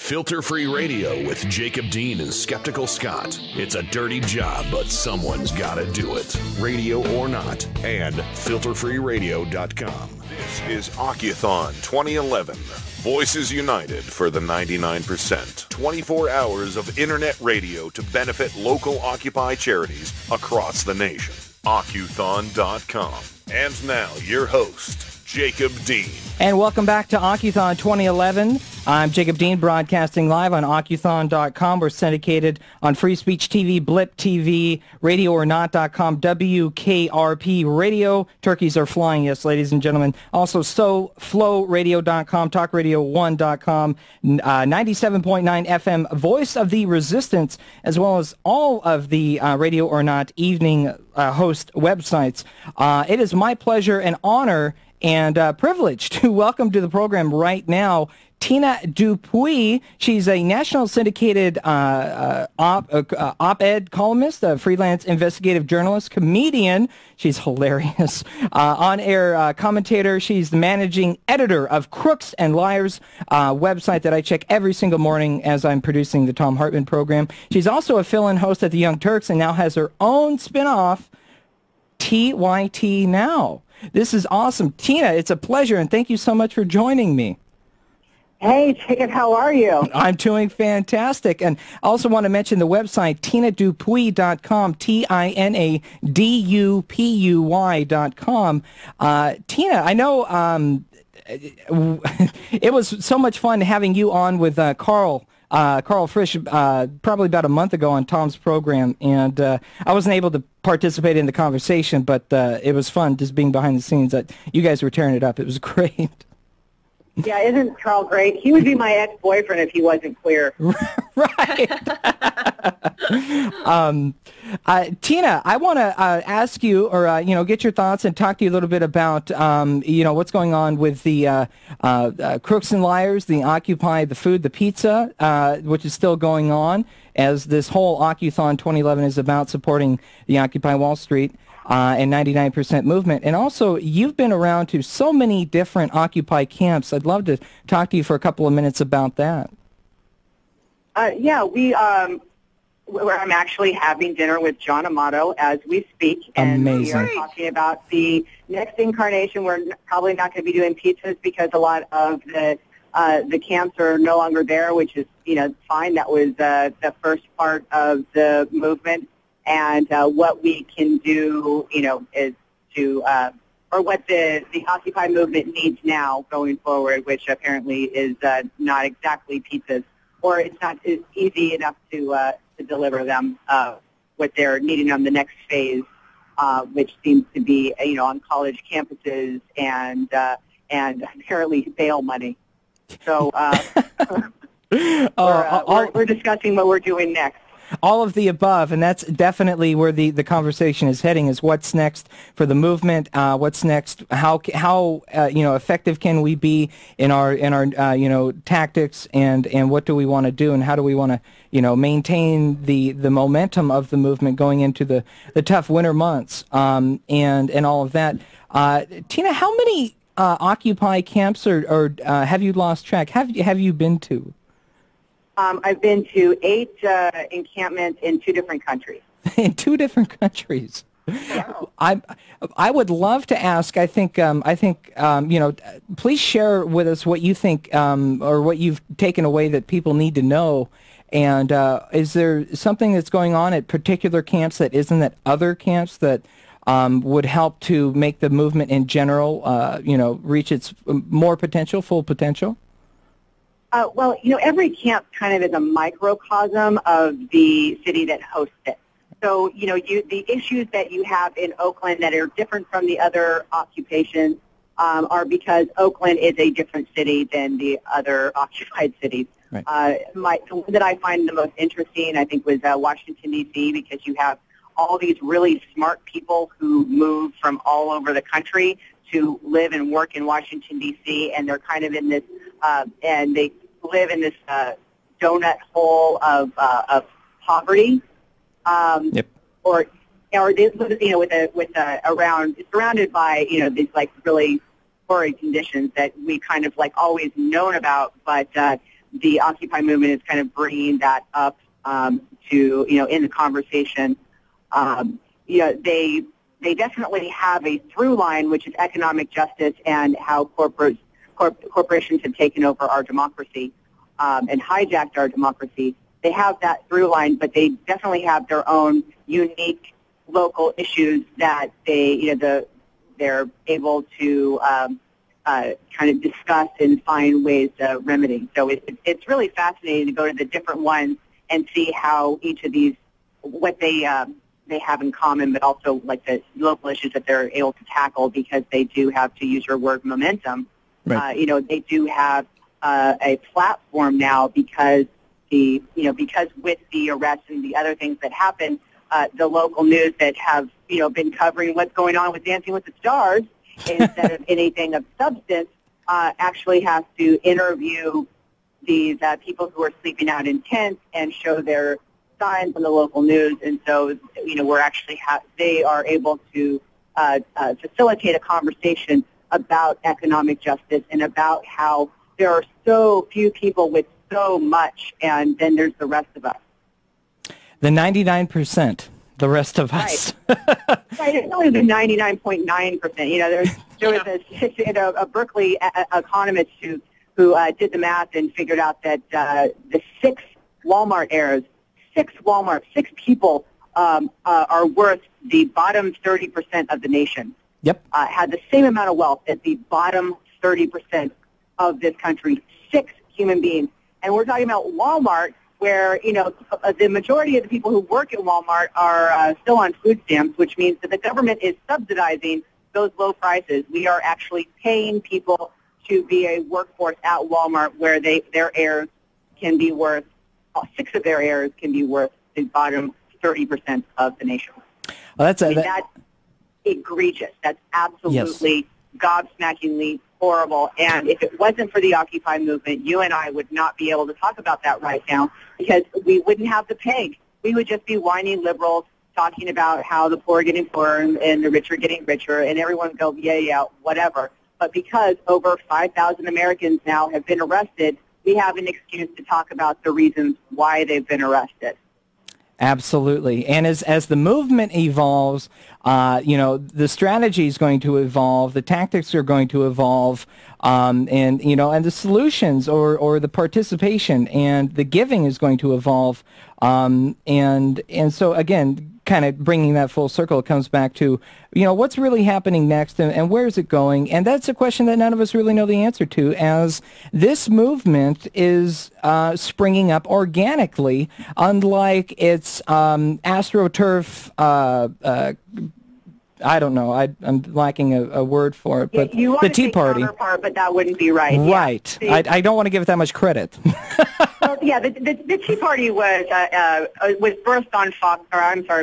Filter-free radio with Jacob Dean and Skeptical Scott. It's a dirty job, but someone's got to do it. Radio or not, and filterfreeradio.com. This is Occuthon 2011. Voices united for the 99%. 24 hours of internet radio to benefit local Occupy charities across the nation. Occuthon.com. And now, your host, Jacob Dean. And welcome back to Occuthon 2011. I'm Jacob Dean, broadcasting live on Occuthon.com. We're syndicated on Free Speech TV, Blip TV, RadioOrNot.com, WKRP Radio. Turkeys are flying, yes, ladies and gentlemen. Also, SoFlowRadio.com, TalkRadio1.com, 97.9 FM, Voice of the Resistance, as well as all of the Radio or Not evening host websites. It is my pleasure and honor and privilege to welcome to the program right now Tina Dupuy. She's a national syndicated op-ed columnist, a freelance investigative journalist, comedian. She's hilarious. On-air commentator. She's the managing editor of Crooks and Liars, website that I check every single morning as I'm producing the Thom Hartmann program. She's also a fill-in host at the Young Turks and now has her own spin-off, TYT Now. This is awesome. Tina, it's a pleasure, and thank you so much for joining me. Hey, Jacob, how are you? I'm doing fantastic. And I also want to mention the website, TinaDupuy.com, TinaDupuy.com. Tina, I know it was so much fun having you on with Carl Frisch probably about a month ago on Tom's program, and I wasn't able to participate in the conversation, but it was fun just being behind the scenes. You guys were tearing it up. It was great. Yeah, isn't Carl great? He would be my ex-boyfriend if he wasn't queer. Right. Tina, I want to ask you, or get your thoughts and talk to you a little bit about, what's going on with the Crooks and Liars, the Occupy, the food, the pizza, which is still going on, as this whole Occuthon 2011 is about supporting the Occupy Wall Street and 99% movement. And also, you've been around to so many different Occupy camps. I'd love to talk to you for a couple of minutes about that. I'm actually having dinner with John Amato as we speak. And amazing. We are talking about the next incarnation. We're probably not going to be doing pizzas because a lot of the camps are no longer there, which is, fine. That was the first part of the movement. And what we can do, is to, or what the Occupy movement needs now going forward, which apparently is not exactly pizzas, or it's not easy enough to deliver them what they're needing on the next phase, which seems to be, on college campuses and apparently bail money. So we're discussing what we're doing next. All of the above, and that's definitely where the conversation is heading, is what's next for the movement, what's next, how effective can we be in our tactics, and what do we want to do, and how do we want to maintain the momentum of the movement going into the tough winter months, and all of that. Tina, how many Occupy camps or have you lost track? Have you been to? I've been to 8 encampments in 2 different countries. In 2 different countries. Yeah. I would love to ask. Please share with us what you think, or what you've taken away that people need to know. And is there something that's going on at particular camps that isn't at other camps that would help to make the movement in general, reach its more potential, full potential? Every camp kind of is a microcosm of the city that hosts it. So, the issues that you have in Oakland that are different from the other occupations are because Oakland is a different city than the other occupied cities. Right. The one that I find the most interesting, I think, was Washington, D.C., because you have all these really smart people who move from all over the country to live and work in Washington, D.C., and they're kind of in this, and they live in this donut hole of poverty, yep. or they live, surrounded by these like really horrid conditions that we kind of like always known about, but the Occupy movement is kind of bringing that up to, in the conversation. They definitely have a through line, which is economic justice and how corporations have taken over our democracy and hijacked our democracy. They have that through line, but they definitely have their own unique local issues that they're able to kind of discuss and find ways to remedy. So it's really fascinating to go to the different ones and see how each of these, what they have in common, but also like the local issues that they're able to tackle, because they do have, to use your word, momentum. Right. They do have a platform now because because with the arrests and the other things that happen, the local news that have been covering what's going on with Dancing with the Stars instead of anything of substance actually has to interview these people who are sleeping out in tents and show their signs on the local news. And so we're actually they are able to facilitate a conversation about economic justice and about how there are so few people with so much, and then there's the rest of us. The 99%, the rest of us. Right, it's only the 99.9%. There was a Berkeley economist who did the math and figured out that the 6 Walmart heirs, 6 people are worth the bottom 30% of the nation. Yep. Had the same amount of wealth as the bottom 30% of this country, 6 human beings. And we're talking about Walmart, where, the majority of the people who work at Walmart are still on food stamps, which means that the government is subsidizing those low prices. We are actually paying people to be a workforce at Walmart, where their heirs can be worth, 6 of their heirs can be worth the bottom 30% of the nation. Well, that's egregious. That's absolutely gobsmackingly horrible. And if it wasn't for the Occupy movement, you and I would not be able to talk about that right now, because we wouldn't have the peg. We would just be whiny liberals talking about how the poor are getting poorer and the rich are getting richer, and everyone would go, yeah, whatever. But because over 5,000 Americans now have been arrested, we have an excuse to talk about the reasons why they've been arrested. Absolutely. And as the movement evolves, the strategy is going to evolve, the tactics are going to evolve, and the solutions or the participation and the giving is going to evolve. And so, again, kind of bringing that full circle, it comes back to, what's really happening next and where is it going? And that's a question that none of us really know the answer to, as this movement is springing up organically, unlike its AstroTurf, I don't know, I'm lacking a word for it, but the Tea Party. Counterpart, but that wouldn't be right. Right. Yeah. I don't want to give it that much credit. Well, yeah, the Tea Party was birthed on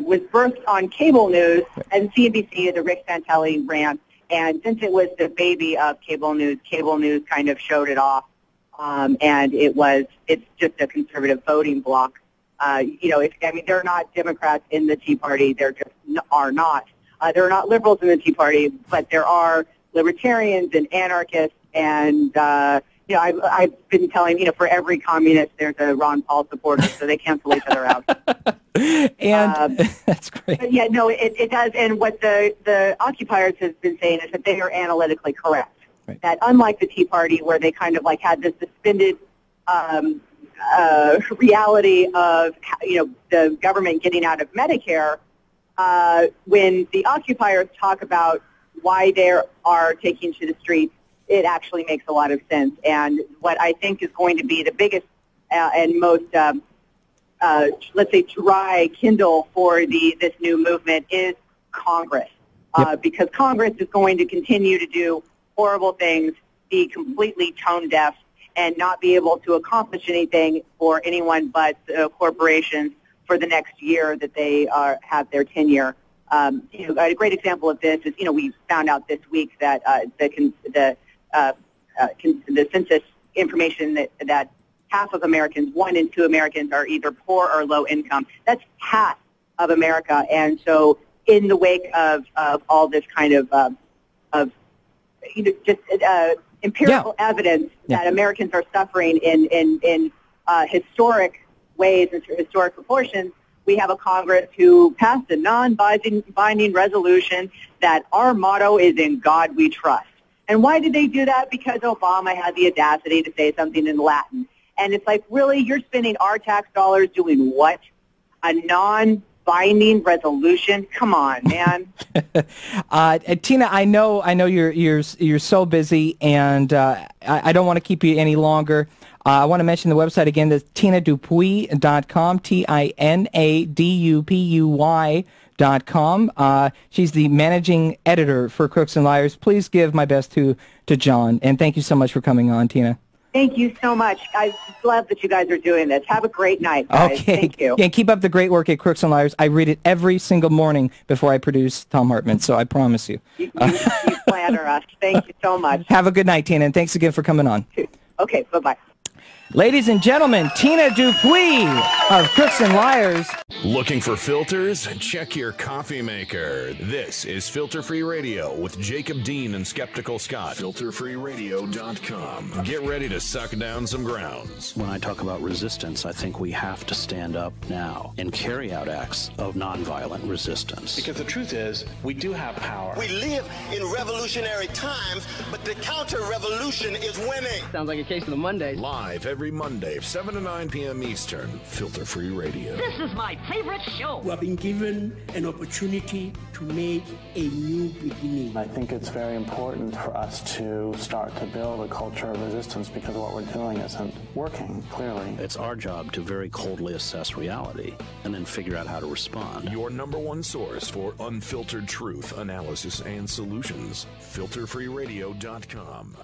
was birthed on cable news, and CNBC, the Rick Santelli ran. And since it was the baby of cable news kind of showed it off, and it's just a conservative voting bloc. They're not Democrats in the Tea Party; they're just are not. There are not liberals in the Tea Party, but there are libertarians and anarchists, and I've been telling for every communist there's a Ron Paul supporter, so they cancel each other out. And that's great. But it does. And what the Occupiers have been saying is that they are analytically correct. Right. That unlike the Tea Party, where they kind of had this suspended reality of the government getting out of Medicare. When the Occupiers talk about why they are taking to the streets, it actually makes a lot of sense. And what I think is going to be the biggest and most, let's say, dry kindle for this new movement is Congress. Because Congress is going to continue to do horrible things, be completely tone deaf, and not be able to accomplish anything for anyone but corporations for the next year that they have their tenure. A great example of this is, we found out this week that the census information that half of Americans, 1 in 2 Americans, are either poor or low income. That's half of America. And so in the wake of all this kind of empirical evidence that Americans are suffering in historic ways and historic proportions, we have a Congress who passed a non-binding resolution that our motto is "In God We Trust." And why did they do that? Because Obama had the audacity to say something in Latin. And it's like, really, you're spending our tax dollars doing what? A non-binding resolution? Come on, man. Tina, I know you're so busy, and I don't want to keep you any longer. I want to mention the website again. That's TinaDupuy.com, TinaDupuy.com. She's the managing editor for Crooks and Liars. Please give my best to John, and thank you so much for coming on, Tina. Thank you so much. I love that you guys are doing this. Have a great night, guys. Okay. Thank you. Yeah, and keep up the great work at Crooks and Liars. I read it every single morning before I produce Tom Hartman, so I promise you. You flatter us. Thank you so much. Have a good night, Tina, and thanks again for coming on. Okay, bye-bye. Ladies and gentlemen, Tina Dupuy of Crooks and Liars. Looking for filters? Check your coffee maker. This is Filter Free Radio with Jacob Dean and Skeptical Scott. FilterFreeRadio.com. Get ready to suck down some grounds. When I talk about resistance, I think we have to stand up now and carry out acts of nonviolent resistance. Because the truth is, we do have power. We live in revolutionary times, but the counter-revolution is winning. Sounds like a case of the Mondays. Live every Monday, 7 to 9 p.m. Eastern. Filter Free Radio. This is my favorite show. We have been given an opportunity to make a new beginning. I think it's very important for us to start to build a culture of resistance because what we're doing isn't working, clearly. It's our job to very coldly assess reality and then figure out how to respond. Your number one source for unfiltered truth, analysis, and solutions. FilterFreeRadio.com.